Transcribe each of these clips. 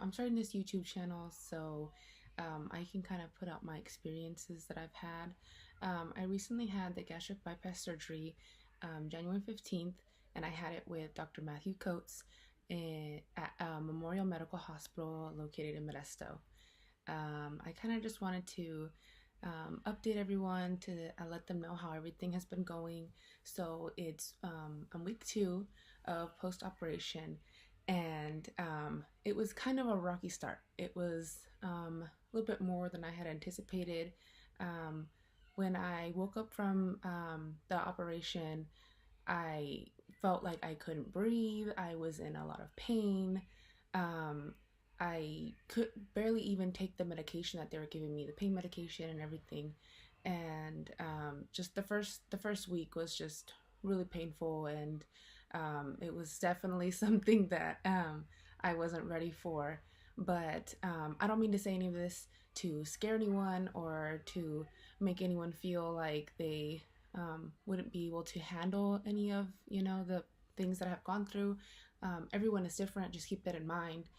I'm starting this YouTube channel so I can kind of put out my experiences that I've had. I recently had the gastric bypass surgery January 15th, and I had it with Dr. Matthew Coates at Memorial Medical Hospital located in Modesto. I kind of just wanted to update everyone to let them know how everything has been going. So it's on week 2 of post-operation, and it was kind of a rocky start. It was a little bit more than I had anticipated. When I woke up from the operation, I felt like I couldn't breathe. I was in a lot of pain. Um, I could barely even take the medication that they were giving me, the pain medication and everything. And just the first week was just really painful, and it was definitely something that I wasn't ready for. But I don't mean to say any of this to scare anyone or to make anyone feel like they wouldn't be able to handle any of the things that I have gone through. Everyone is different. Just keep that in mind.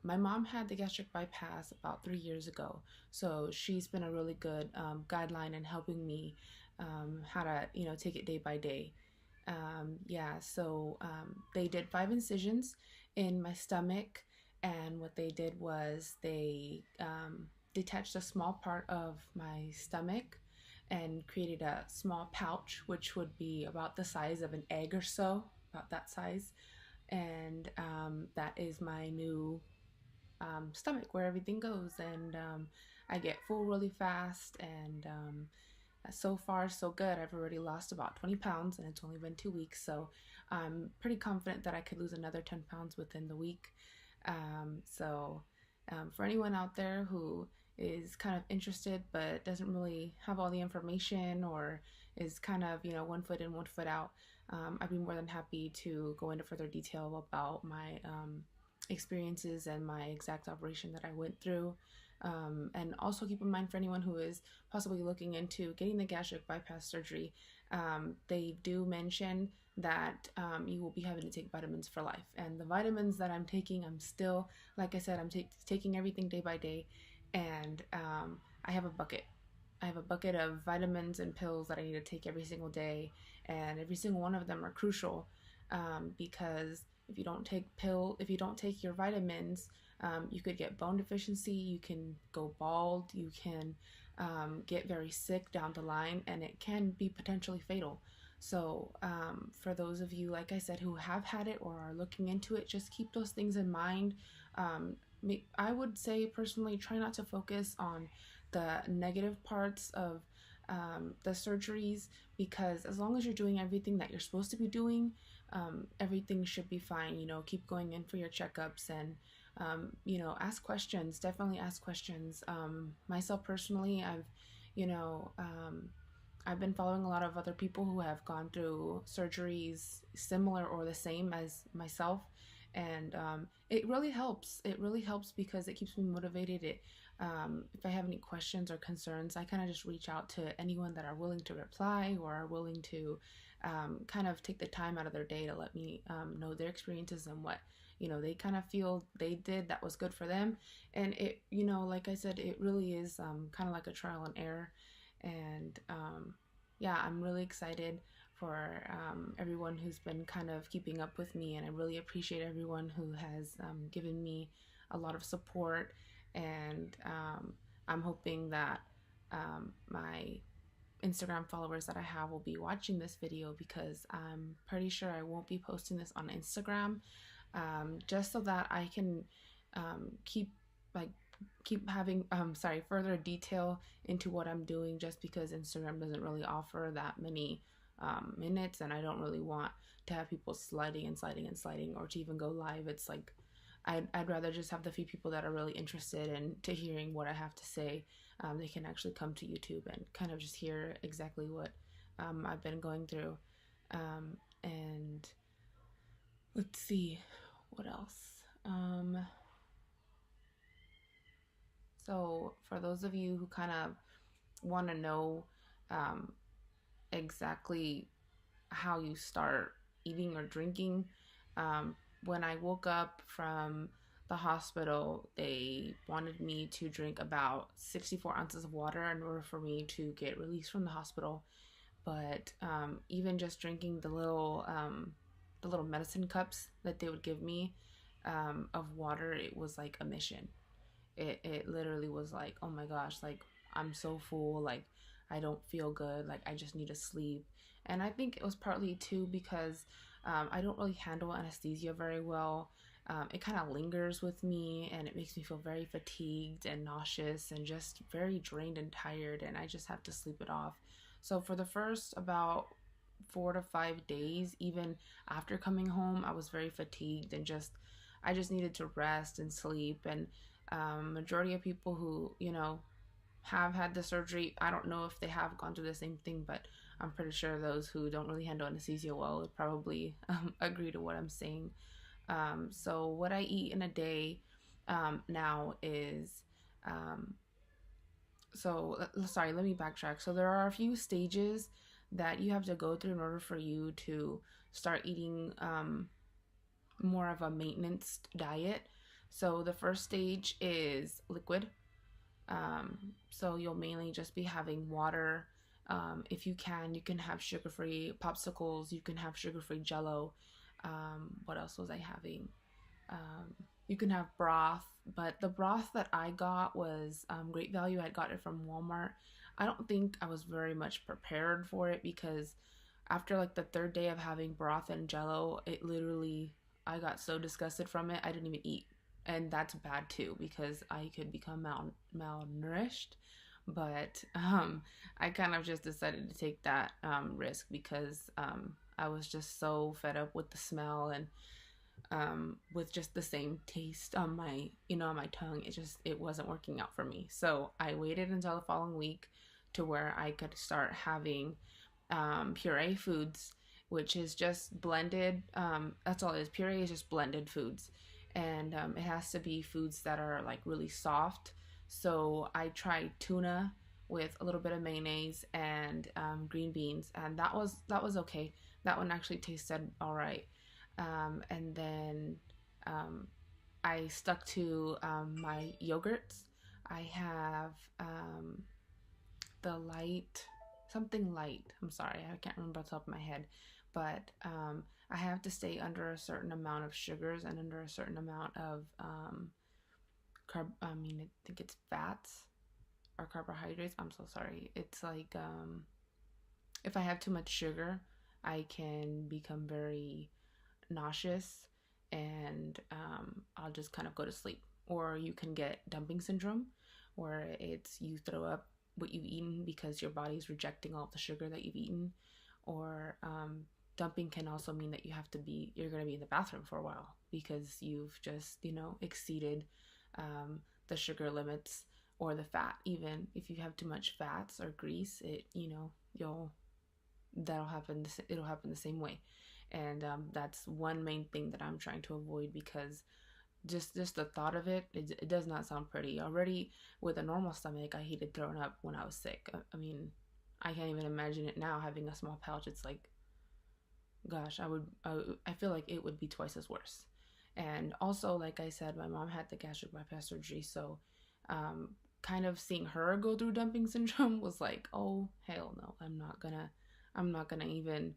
My mom had the gastric bypass about 3 years ago, so she's been a really good guideline in helping me how to take it day by day. So they did 5 incisions in my stomach, and what they did was they detached a small part of my stomach and created a small pouch, which would be about the size of an egg or so, about that size. And that is my new stomach where everything goes. And I get full really fast, and so far so good. I've already lost about 20 pounds, and it's only been 2 weeks, so I'm pretty confident that I could lose another 10 pounds within the week. For anyone out there who is kind of interested but doesn't really have all the information, or is kind of, one foot in, one foot out, I'd be more than happy to go into further detail about my experiences and my exact operation that I went through. And also keep in mind, for anyone who is possibly looking into getting the gastric bypass surgery, they do mention that you will be having to take vitamins for life. And the vitamins that I'm taking, I'm still, like I said, I'm taking everything day by day. And I have a bucket. I have a bucket of vitamins and pills that I need to take every single day, and every single one of them are crucial, because if you don't take your vitamins, you could get bone deficiency, you can go bald, you can get very sick down the line, and it can be potentially fatal. So for those of you, like I said, who have had it or are looking into it, just keep those things in mind. I would say personally, try not to focus on the negative parts of the surgeries, because as long as you're doing everything that you're supposed to be doing, everything should be fine. Keep going in for your checkups, and ask questions. Definitely ask questions. Myself personally, I've been following a lot of other people who have gone through surgeries similar or the same as myself, and it really helps. It really helps because it keeps me motivated. If I have any questions or concerns, I kind of just reach out to anyone that are willing to reply or are willing to kind of take the time out of their day to let me know their experiences and what they kind of feel they did that was good for them. And it, like I said, it really is kind of like a trial and error. And yeah, I'm really excited for everyone who's been kind of keeping up with me, and I really appreciate everyone who has given me a lot of support. And I'm hoping that my Instagram followers that I have will be watching this video, because I'm pretty sure I won't be posting this on Instagram, just so that I can keep having further detail into what I'm doing, just because Instagram doesn't really offer that many minutes, and I don't really want to have people sliding and sliding and sliding, or to even go live. It's like I'd rather just have the few people that are really interested in to hearing what I have to say. They can actually come to YouTube and kind of just hear exactly what I've been going through. And let's see, what else? So for those of you who kind of want to know um, exactly how you start eating or drinking, when I woke up from the hospital, they wanted me to drink about 64 ounces of water in order for me to get released from the hospital. But even just drinking the little medicine cups that they would give me of water, it was like a mission. It literally was like, oh my gosh, like I'm so full, like I don't feel good, like I just need to sleep. And I think it was partly too because I don't really handle anesthesia very well. It kind of lingers with me and it makes me feel very fatigued and nauseous and just very drained and tired, and I just have to sleep it off. So for the first about 4 to 5 days, even after coming home, I was very fatigued and just I just needed to rest and sleep. And majority of people who have had the surgery, I don't know if they have gone through the same thing, but I'm pretty sure those who don't really handle anesthesia well would probably agree to what I'm saying. So what I eat in a day now is um, sorry, let me backtrack. So there are a few stages that you have to go through in order for you to start eating more of a maintenance diet. So the first stage is liquid. So you'll mainly just be having water. If you can have sugar-free popsicles. You can have sugar-free Jello. What else was I having? You can have broth, but the broth that I got was great value. I got it from Walmart. I don't think I was very much prepared for it because after like the third day of having broth and Jello, it literally, I got so disgusted from it, I didn't even eat. And that's bad too because I could become malnourished. But I kind of just decided to take that risk because I was just so fed up with the smell and with just the same taste on my on my tongue. It wasn't working out for me. So I waited until the following week to where I could start having puree foods, which is just blended. That's all it is. Puree is just blended foods, and it has to be foods that are like really soft. So I tried tuna with a little bit of mayonnaise and green beans, and that was okay. That one actually tasted all right. And then I stuck to my yogurts. I have the light, something light. I'm sorry, I can't remember off the top of my head, but I have to stay under a certain amount of sugars and under a certain amount of I mean, I think it's fats or carbohydrates. I'm so sorry. It's like if I have too much sugar, I can become very nauseous and I'll just kind of go to sleep. Or you can get dumping syndrome, where it's you throw up what you've eaten because your body's rejecting all the sugar that you've eaten. Or dumping can also mean that you're going to be in the bathroom for a while because you've just exceeded the sugar limits or the fat. Even if you have too much fats or grease, that'll happen. It'll happen the same way. And that's one main thing that I'm trying to avoid because just the thought of it does not sound pretty. Already with a normal stomach, I hated throwing up when I was sick. I mean, I can't even imagine it now having a small pouch. It's like, gosh, I feel like it would be twice as worse. And also, like I said, my mom had the gastric bypass surgery, so kind of seeing her go through dumping syndrome was like, oh hell no, I'm not gonna even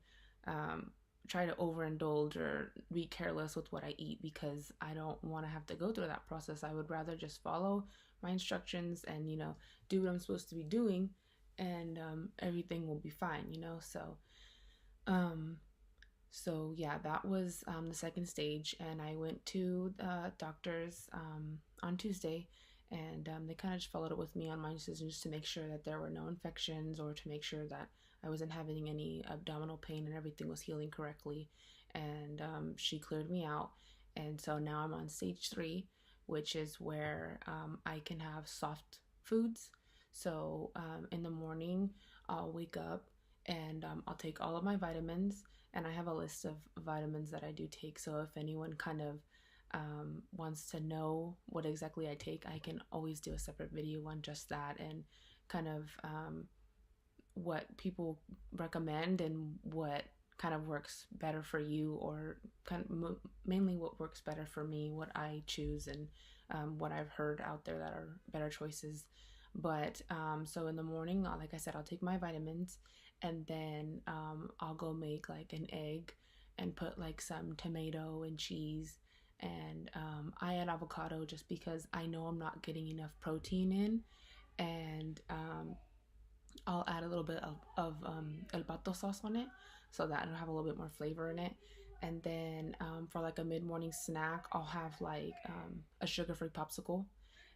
try to overindulge or be careless with what I eat because I don't want to have to go through that process. I would rather just follow my instructions and do what I'm supposed to be doing, and everything will be fine. So yeah, that was the second stage, and I went to doctors on Tuesday, and they kind of just followed up with me on my decisions to make sure that there were no infections or to make sure that I wasn't having any abdominal pain and everything was healing correctly. And she cleared me out, and so now I'm on stage 3, which is where I can have soft foods. So in the morning, I'll wake up and I'll take all of my vitamins, and I have a list of vitamins that I do take. So if anyone kind of wants to know what exactly I take, I can always do a separate video on just that and kind of what people recommend and what kind of works better for you, or mainly what works better for me, what I choose, and what I've heard out there that are better choices. But so in the morning, like I said, I'll take my vitamins, and then I'll go make like an egg and put like some tomato and cheese. And I add avocado just because I know I'm not getting enough protein in. And I'll add a little bit of el pato sauce on it so that it'll have a little bit more flavor in it. And then for like a mid morning snack, I'll have like a sugar free popsicle.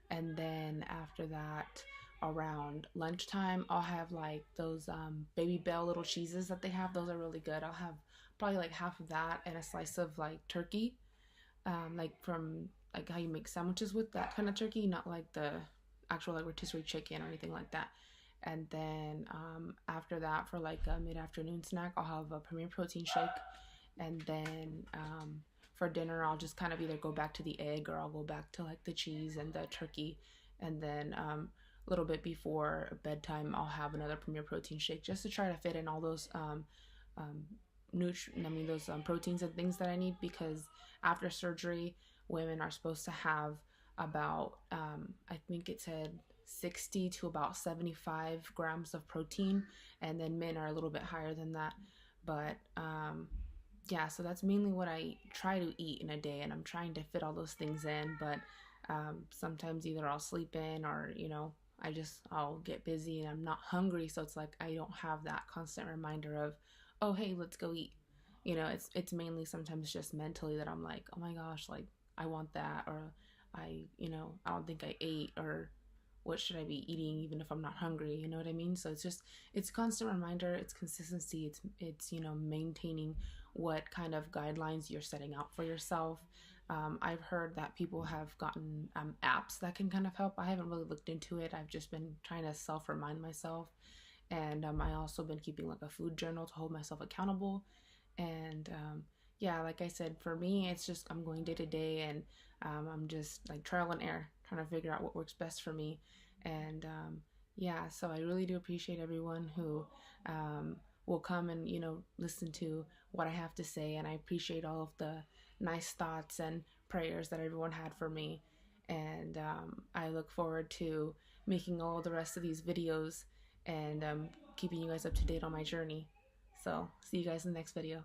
And then after that, around lunchtime, I'll have like those Baby Bell little cheeses that they have. Those are really good. I'll have probably like half of that and a slice of like turkey, like from like how you make sandwiches with that kind of turkey, not like the actual like rotisserie chicken or anything like that. And then after that, for like a mid-afternoon snack, I'll have a Premier Protein shake. And then for dinner, I'll just kind of either go back to the egg, or I'll go back to like the cheese and the turkey. And then a little bit before bedtime, I'll have another Premier Protein shake just to try to fit in all those those proteins and things that I need, because after surgery, women are supposed to have about I think it said 60 to about 75 grams of protein, and then men are a little bit higher than that. But yeah, so that's mainly what I try to eat in a day, and I'm trying to fit all those things in. But sometimes either I'll sleep in, or I'll get busy and I'm not hungry, so it's like I don't have that constant reminder of, oh hey, let's go eat. It's mainly sometimes just mentally that I'm like, oh my gosh, like I want that, or I don't think I ate, or what should I be eating even if I'm not hungry? You know what I mean? So it's constant reminder, it's consistency, it's maintaining what kind of guidelines you're setting out for yourself. I've heard that people have gotten apps that can kind of help. I haven't really looked into it. I've just been trying to self-remind myself. And I also been keeping like a food journal to hold myself accountable. And yeah, like I said, for me, it's just I'm going day to day, and I'm just like trial and error, trying to figure out what works best for me. And yeah, so I really do appreciate everyone who will come and listen to what I have to say, and I appreciate all of the nice thoughts and prayers that everyone had for me. And I look forward to making all the rest of these videos, and keeping you guys up to date on my journey. So see you guys in the next video.